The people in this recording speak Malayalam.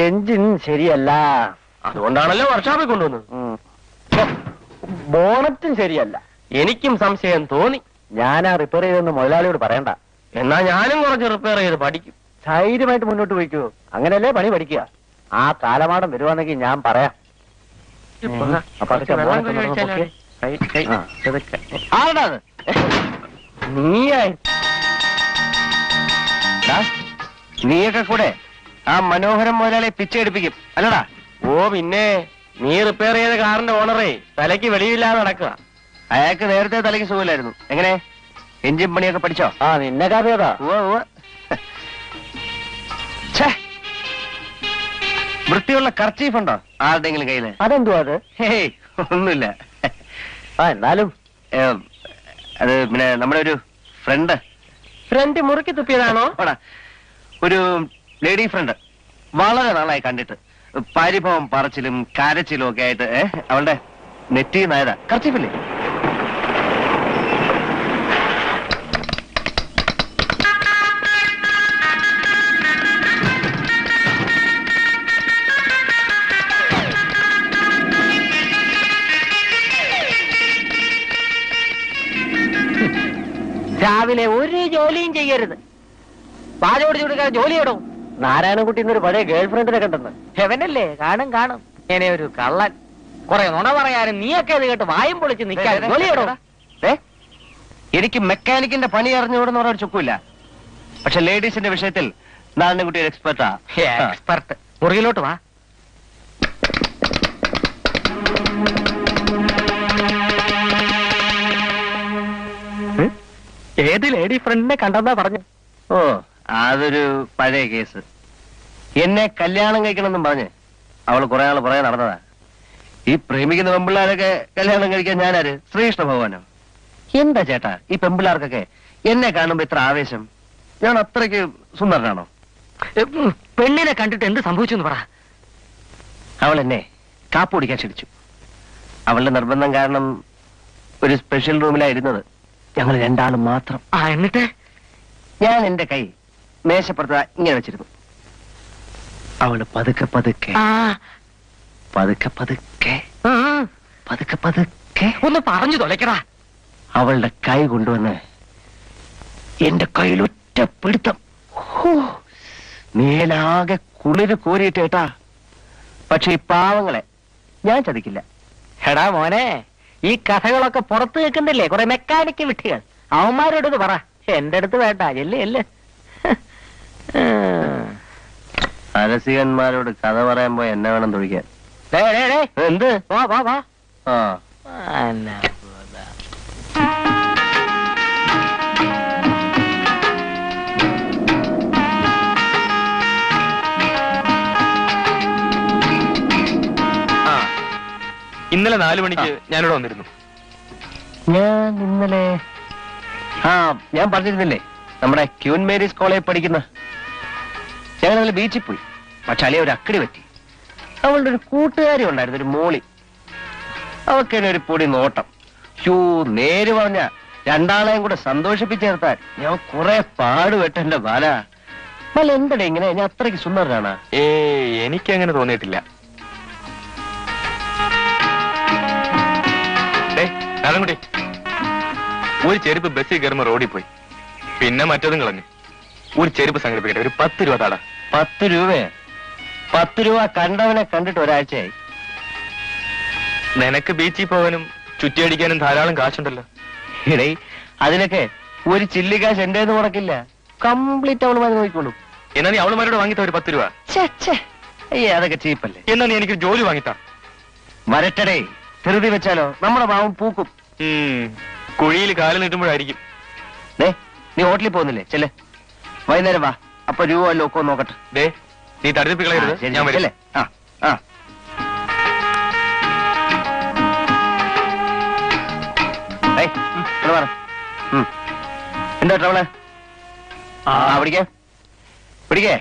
എഞ്ചിൻ ശരിയല്ല, അതുകൊണ്ടാണല്ലോ വർക്ക്ഷോപ്പിൽ കൊണ്ടുവന്നത്. ബോണറ്റും ശരിയല്ല. എനിക്കും സംശയം തോന്നി. ഞാനാ റിപ്പയർ ചെയ്തെന്ന് മുതലാളിയോട് പറയണ്ട. എന്നാ ഞാനും കുറച്ച് റിപ്പയർ ചെയ്ത് പഠിക്കും. ധൈര്യമായിട്ട് മുന്നോട്ട് പോയിക്കോ. അങ്ങനെയല്ലേ പണി പഠിക്കുക. ആ കാലമാടം വരുവാണെങ്കിൽ ഞാൻ പറയാം. നീയൊക്കെ കൂടെ ആ മനോഹരം മുതലാളെ പിച്ചെടുപ്പിക്കും അല്ലടാ? ഓ പിന്നെ, നീ റിപ്പയർ ചെയ്ത കാറിന്റെ ഓണറേ തലയ്ക്ക് വെളിയില്ലാതെ നടക്കുക. അയാൾക്ക് നേരത്തെ തലയ്ക്ക് സുഖമില്ലായിരുന്നു. എങ്ങനെ എഞ്ചിൻ പണിയൊക്കെ പഠിച്ചോ? ആ, നിന്നെ കാറിയതാ. വൃത്തിയുള്ള കർച്ചീഫ് ഉണ്ടോ ആരുടെങ്കിലും കയ്യില്? അതെന്തുവാ അത്? ഹേയ്, ഒന്നുമില്ല. എന്നാലും അത് പിന്നെ നമ്മുടെ ഒരു ഫ്രണ്ട് മുറുക്കി തുപ്പിയതാണോ? ഒരു ലേഡി ഫ്രണ്ട്, വളരെ നാളായി കണ്ടിട്ട്. പരിഭവം പറച്ചിലും കരച്ചിലും ഒക്കെ ആയിട്ട് അവളുടെ നെറ്റിന്നായതാ. കർച്ചീഫില്ലേ? രാവിലെ ഒരു ജോലിയും ചെയ്യരുത്. പാചോടിച്ചു കൊടുക്കാൻ ജോലിയിടോ. നാരായണൻകുട്ടി എന്നൊരു പഴയ ഗേൾ ഫ്രണ്ടിനെ കണ്ടെന്ന്. ഹെവനല്ലേ? കാണും. ഇങ്ങനെ ഒരു കള്ളൻ. കുറെ നുണ പറയാനും നീയൊക്കെ അത് കേട്ട് വായും പൊളിച്ച് നിൽക്കാൻ ജോലിയിടോ. എനിക്ക് മെക്കാനിക്കിന്റെ പണി അറിഞ്ഞുകൂടെന്ന് പറയാൻ ചുക്കില്ല. പക്ഷെ ലേഡീസിന്റെ വിഷയത്തിൽ നാരായണൻകുട്ടി ഒരു എക്സ്പെർട്ടാ. എക്സ്പെർട്ട്. മുറിയിലോട്ട് വാ. ഏത് ലേഡി ഫ്രണ്ടിനെ കണ്ടെന്നാ പറഞ്ഞു? ഓ, അതൊരു പഴയ കേസ്. എന്നെ കല്യാണം കഴിക്കണമെന്നും പറഞ്ഞ് അവള് കുറെ നാൾ പുറകെ നടന്നതാ. ഈ പ്രേമിക്കുന്ന പെമ്പിള്ളാരൊക്കെ കല്യാണം കഴിക്കാൻ ഞാനാര്? ശ്രീകൃഷ്ണ ഭഗവാനോ? എന്താ ചേട്ടാ ഈ പെമ്പിള്ളാർക്കൊക്കെ എന്നെ കാണുമ്പോ ഇത്ര ആവേശം? ഞാൻ അത്രയ്ക്ക് സുന്ദരനാണോ? പെണ്ണിനെ കണ്ടിട്ട് എന്ത് സംഭവിച്ചു എന്ന് പറ. അവൾ എന്നെ കാപ്പ് കുടിക്കാൻ ക്ഷണിച്ചു. അവളുടെ നിർബന്ധം കാരണം ഒരു സ്പെഷ്യൽ റൂമിലായിരുന്നത്. ഞങ്ങൾ രണ്ടാളും മാത്രം. എന്നിട്ട് ഞാൻ എന്റെ കൈ മേശപ്പുറത്ത് ഇങ്ങനെ വെച്ചിരുന്നു. അവള് പതുക്കെ പതുക്കെ ഒന്ന് പറഞ്ഞു തൊലക്കടാ. അവളുടെ കൈ കൊണ്ടുവന്ന് എന്റെ കയ്യിലൊറ്റ പിടുത്തം. മേലാകെ കുളിര് കോരിയിട്ട് കേട്ടാ. പക്ഷെ ഈ പാവങ്ങളെ ഞാൻ ചതിക്കില്ല. എടാ മോനെ, ഈ കഥകളൊക്കെ പുറത്തു കേൾക്കുന്നില്ലേ കുറെ മെക്കാനിക്ക് വിട്ടികൾ? അവന്മാരോട് പറ. എന്റെ അടുത്ത് വേണ്ട. എല്ലേ രസികന്മാരോട് കഥ പറയുമ്പോ എന്നെ വേണം തൊഴിക്കാൻ. എന്ത്? വാ. ഇന്നലെ 4 മണിക്ക് ഞാനിവിടെ വന്നിരുന്നു. ഞാൻ ഇന്നലെ ഞാൻ പറഞ്ഞിരുന്നില്ലേ, നമ്മുടെ ക്യൂൻ മേരീസ് കോളേജിൽ പഠിക്കുന്ന. ഞങ്ങൾ ഇന്നലെ ബീച്ചിൽ പോയി. പക്ഷെ അളിയ ഒരു അക്കടി പറ്റി. അവളുടെ ഒരു കൂട്ടുകാരി ഉണ്ടായിരുന്നു, ഒരു മോളി. അവക്കെന്നെ ഒരു പൊടി നോട്ടം. നേര് പറഞ്ഞ രണ്ടാളെയും കൂടെ സന്തോഷിപ്പിച്ചേർത്താൻ ഞാൻ കുറെ പാടുപെട്ട എന്റെ ബാല. അല്ല എന്തടേ ഇങ്ങനെ? ഞാൻ അത്രയ്ക്ക് സുന്ദരനാണ്? എനിക്കങ്ങനെ തോന്നിയിട്ടില്ല. നാരായണൻകുട്ടി, ഒരു ചെരുപ്പ് ബസ്സിൽ കയറുമ്പോ റോഡിൽ പോയി, പിന്നെ മറ്റതും കളഞ്ഞു. ഒരു ചെരുപ്പ് സംഘടിപ്പിക്കട്ടെ, ഒരു 10 രൂപ താടാ. 10 രൂപയോ? 10 രൂപ കണ്ടവനെ കണ്ടിട്ട് ഒരാഴ്ചയായി. നിനക്ക് ബീച്ചിൽ പോകാനും ചുറ്റിയടിക്കാനും ധാരാളം കാശുണ്ടല്ലോ. ഇടേ, അതിനൊക്കെ ഒരു ചില്ലി കാശ് എന്റെ മുടക്കില്ല. കംപ്ലീറ്റ് അവളുമാര് നോക്കിക്കോളൂ. എന്നാ നീ അവളുമാരോട് വാങ്ങിത്ത ഒരു 10 രൂപ. അയ്യേ, അതൊക്കെ ചീപ്പല്ലേ. എന്നാ നീ എനിക്ക് ജോലി വാങ്ങിത്താ. വരട്ടടേ, ധൃതി വെച്ചാലോ നമ്മുടെ പാവം പൂക്കും. കുഴിയിൽ കാല് നീട്ടുമ്പോഴായിരിക്കും. നീ ഹോട്ടലിൽ പോകുന്നില്ലേ? ചെല്ലേ, വൈകുന്നേരം വാ. അപ്പൊ രൂപ വല്ലോ ഒക്കെ നോക്കട്ടെ. നീ തടിപ്പിക്കളയരുത്, ഞാൻ വരില്ലേ. എന്താ ട്രവള്? പിടിക്കേ